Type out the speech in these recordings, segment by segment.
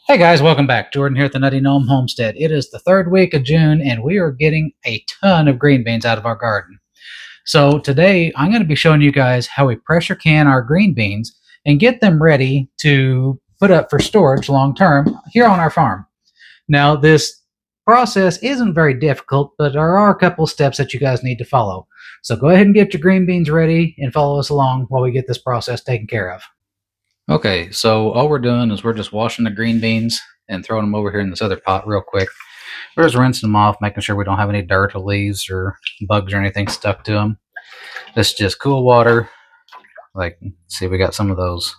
Hey guys, welcome back. Jordan here at the Nutty Gnome Homestead. It is the third week of June and we are getting a ton of green beans out of our garden. So today I'm going to be showing you guys how we pressure can our green beans and get them ready to put up for storage long term here on our farm. Now this process isn't very difficult, but there are a couple steps that you guys need to follow. So go ahead and get your green beans ready and follow us along while we get this process taken care of. Okay, so all we're doing is we're just washing the green beans and throwing them over here in this other pot real quick. We're just rinsing them off, making sure we don't have any dirt or leaves or bugs or anything stuck to them. This is just cool water. Like, see, we got some of those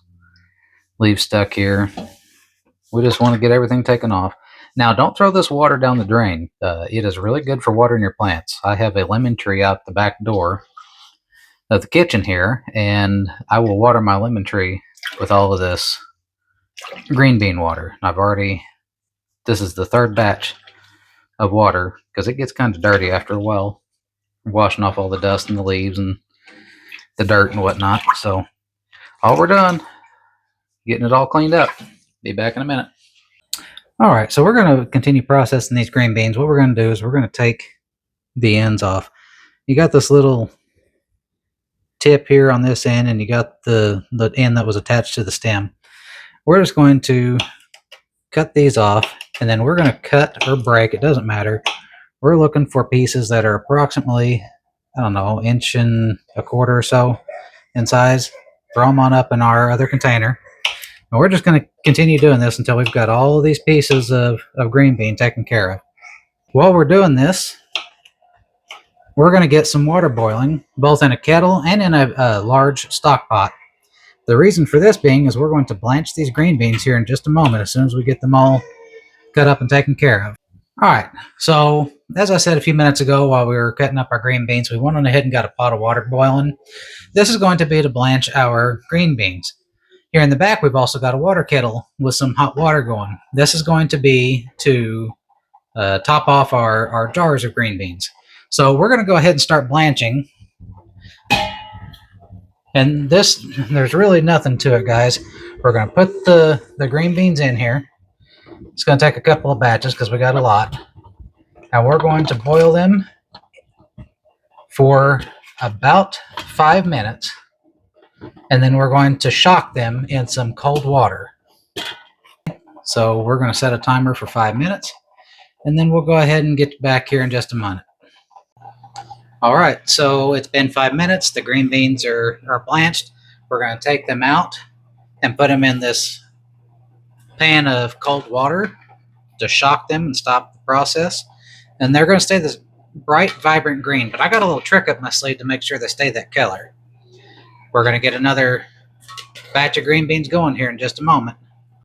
leaves stuck here. We just want to get everything taken off. Now, don't throw this water down the drain. It is really good for watering your plants. I have a lemon tree out the back door of the kitchen here, and I will water my lemon tree with all of this green bean water. This is the third batch of water because it gets kind of dirty after a while, washing off all the dust and the leaves and the dirt and whatnot. So all we're done, getting it all cleaned up. Be back in a minute. All right, so we're going to continue processing these green beans. What we're going to do is we're going to take the ends off. You got this little tip here on this end, and you got the end that was attached to the stem. We're just going to cut these off, and then we're going to cut or break, it doesn't matter. We're looking for pieces that are approximately, I don't know, 1.25 inches or so in size. Throw them on up in our other container. And we're just going to continue doing this until we've got all of these pieces of green bean taken care of. While we're doing this, we're going to get some water boiling, both in a kettle and in a large stock pot. The reason for this being is we're going to blanch these green beans here in just a moment as soon as we get them all cut up and taken care of. All right, so as I said a few minutes ago while we were cutting up our green beans, we went on ahead and got a pot of water boiling. This is going to be to blanch our green beans. Here in the back, we've also got a water kettle with some hot water going. This is going to be to top off our jars of green beans. So we're going to go ahead and start blanching. And there's really nothing to it, guys. We're going to put the green beans in here. It's going to take a couple of batches because we got a lot. And we're going to boil them for about 5 minutes. And then we're going to shock them in some cold water. So we're going to set a timer for 5 minutes. And then we'll go ahead and get back here in just a minute. All right, so it's been 5 minutes. The green beans are blanched. We're going to take them out and put them in this pan of cold water to shock them and stop the process. And they're going to stay this bright, vibrant green. But I got a little trick up my sleeve to make sure they stay that color. We're going to get another batch of green beans going here in just a moment.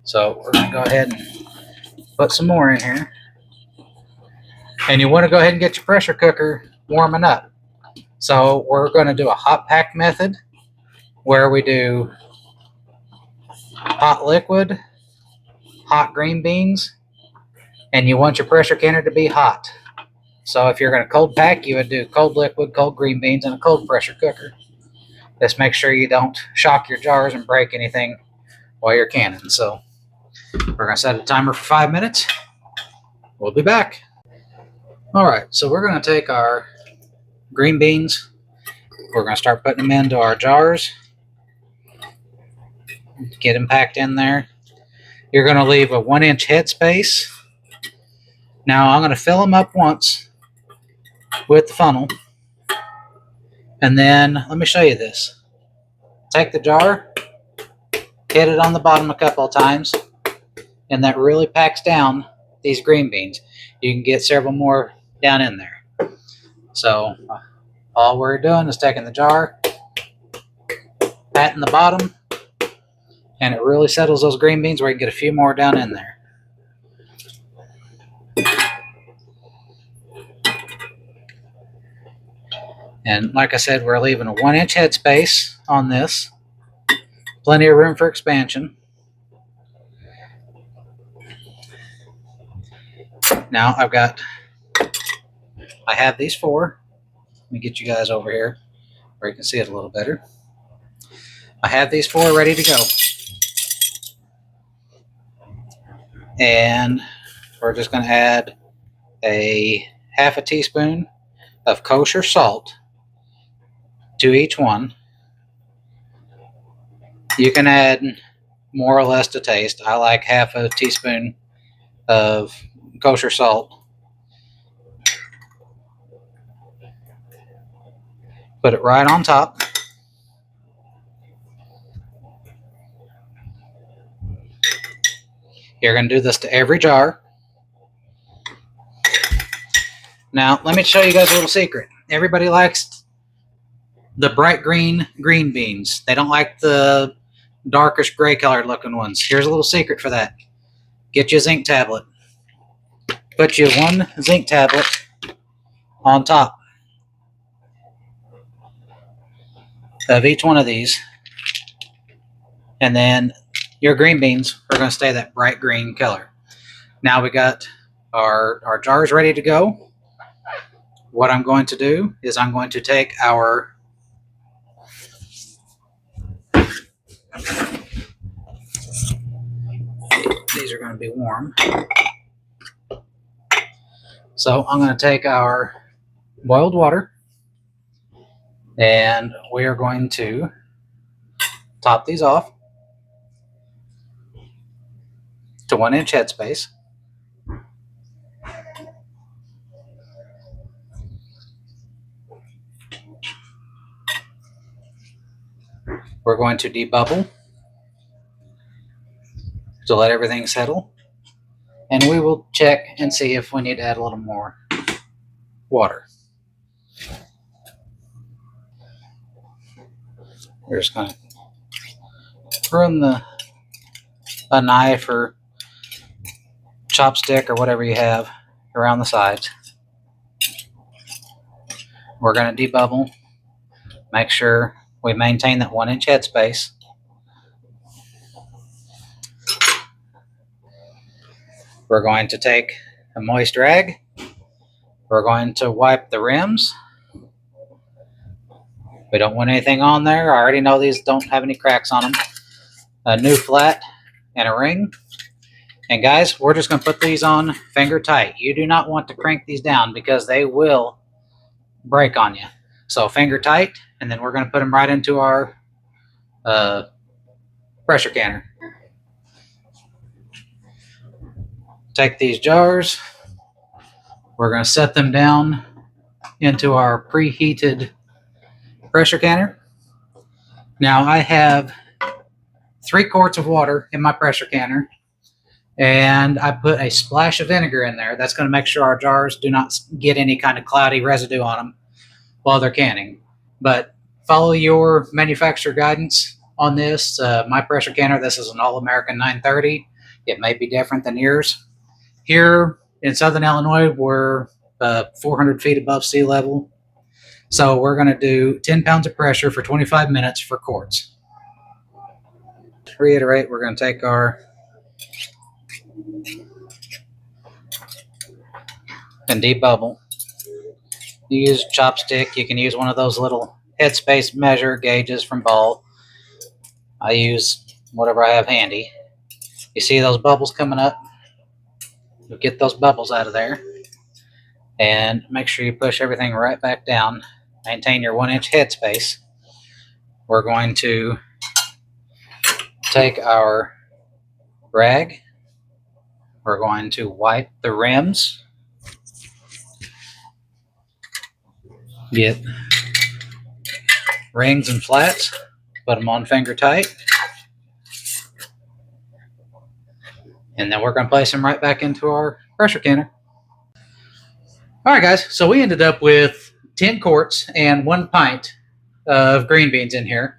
So we're going to go ahead and put some more in here. And you want to go ahead and get your pressure cooker warming up. So we're going to do a hot pack method where we do hot liquid, hot green beans, and you want your pressure canner to be hot. So if you're going to cold pack, you would do cold liquid, cold green beans, and a cold pressure cooker. Just make sure you don't shock your jars and break anything while you're canning. So we're going to set a timer for 5 minutes. We'll be back. All right, so we're going to take our green beans. We're going to start putting them into our jars. Get them packed in there. You're going to leave a 1-inch headspace. Now I'm going to fill them up once with the funnel. And then let me show you this. Take the jar, hit it on the bottom a couple of times, and that really packs down these green beans. You can get several more down in there. So all we're doing is taking the jar, patting the bottom, and it really settles those green beans where you can get a few more down in there. And like I said, we're leaving a 1-inch headspace on this. Plenty of room for expansion. Now I have these 4. Let me get you guys over here where you can see it a little better. I have these 4 ready to go. And we're just going to add a half a teaspoon of kosher salt to each one. You can add more or less to taste. I like half a teaspoon of kosher salt. Put it right on top. You're going to do this to every jar. Now, let me show you guys a little secret. Everybody likes the bright green beans. They don't like the darkish gray colored looking ones. Here's a little secret for that. Get you a zinc tablet. Put you one zinc tablet on top of each one of these. And then your green beans are going to stay that bright green color. Now we got our jars ready to go. What I'm going to do is I'm going to take our these are going to be warm. So I'm going to take our boiled water and we are going to top these off to 1 inch headspace. We're going to debubble to let everything settle. And we will check and see if we need to add a little more water. We're just going to run a knife or chopstick or whatever you have around the sides. We're going to debubble. Make sure we maintain that 1 inch headspace. We're going to take a moist rag. We're going to wipe the rims. We don't want anything on there. I already know these don't have any cracks on them. A new flat and a ring. And guys, we're just going to put these on finger tight. You do not want to crank these down because they will break on you. So finger tight, and then we're going to put them right into our pressure canner. Take these jars. We're going to set them down into our preheated pressure canner. Now I have 3 quarts of water in my pressure canner, and I put a splash of vinegar in there. That's going to make sure our jars do not get any kind of cloudy residue on them while they're canning. But follow your manufacturer guidance on this. My pressure canner, this is an All-American 930. It may be different than yours. Here in Southern Illinois, we're 400 feet above sea level. So we're going to do 10 pounds of pressure for 25 minutes for quarts. To reiterate, we're going to take our and debubble. You use a chopstick. You can use one of those little headspace measure gauges from Ball. I use whatever I have handy. You see those bubbles coming up? You'll get those bubbles out of there. And make sure you push everything right back down. Maintain your 1 inch headspace. We're going to take our rag. We're going to wipe the rims. Get rings and flats. Put them on finger tight. And then we're going to place them right back into our pressure canner. All right, guys. So we ended up with 10 quarts and 1 pint of green beans in here.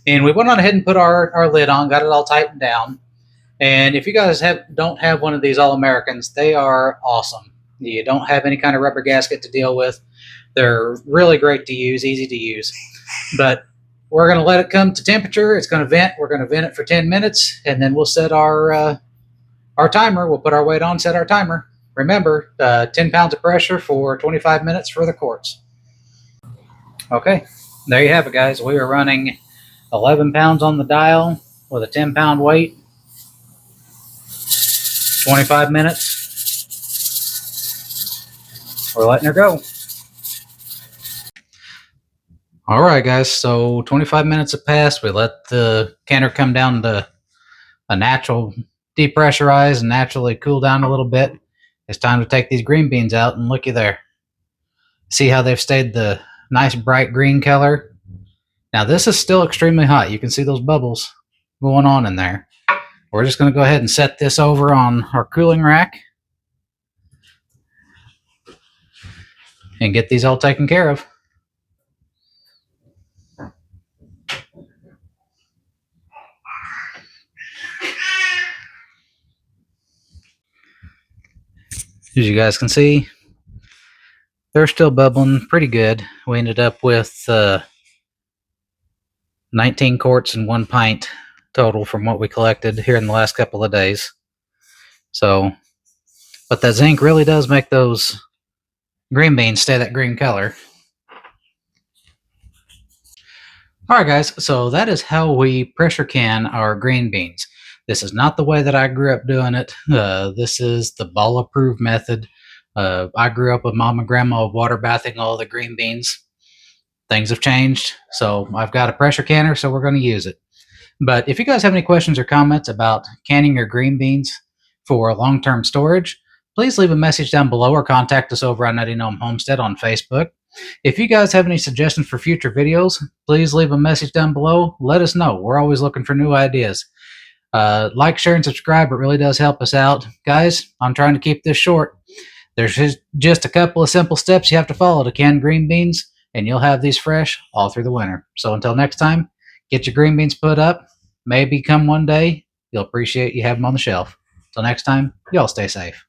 And we went on ahead and put our lid on, got it all tightened down. And if you guys don't have one of these All-Americans, they are awesome. You don't have any kind of rubber gasket to deal with. They're really great to use, easy to use. But we're going to let it come to temperature. It's going to vent. We're going to vent it for 10 minutes, and then we'll set our timer. We'll put our weight on, set our timer. Remember, 10 pounds of pressure for 25 minutes for the quarts. Okay, there you have it, guys. We are running 11 pounds on the dial with a 10-pound weight. 25 minutes. We're letting her go. All right, guys. So 25 minutes have passed. We let the canner come down to a natural depressurize and naturally cool down a little bit. It's time to take these green beans out, and looky there. See how they've stayed the nice bright green color? Now this is still extremely hot. You can see those bubbles going on in there. We're just going to go ahead and set this over on our cooling rack and get these all taken care of. As you guys can see, they're still bubbling pretty good. We ended up with 19 quarts and 1 pint total from what we collected here in the last couple of days. So, but that zinc really does make those green beans stay that green color. Alright guys, so that is how we pressure can our green beans. This is not the way that I grew up doing it. This is the Ball approved method. I grew up with mom and grandma water bathing all the green beans. Things have changed, so I've got a pressure canner, so we're going to use it. But if you guys have any questions or comments about canning your green beans for long-term storage, please leave a message down below or contact us over on Nutty Gnome Homestead on Facebook. If you guys have any suggestions for future videos, please leave a message down below. Let us know. We're always looking for new ideas. Like, share, and subscribe. It really does help us out. Guys, I'm trying to keep this short. There's just a couple of simple steps you have to follow to can green beans, and you'll have these fresh all through the winter. So until next time, get your green beans put up. Maybe come one day, you'll appreciate you have them on the shelf. Till next time, y'all stay safe.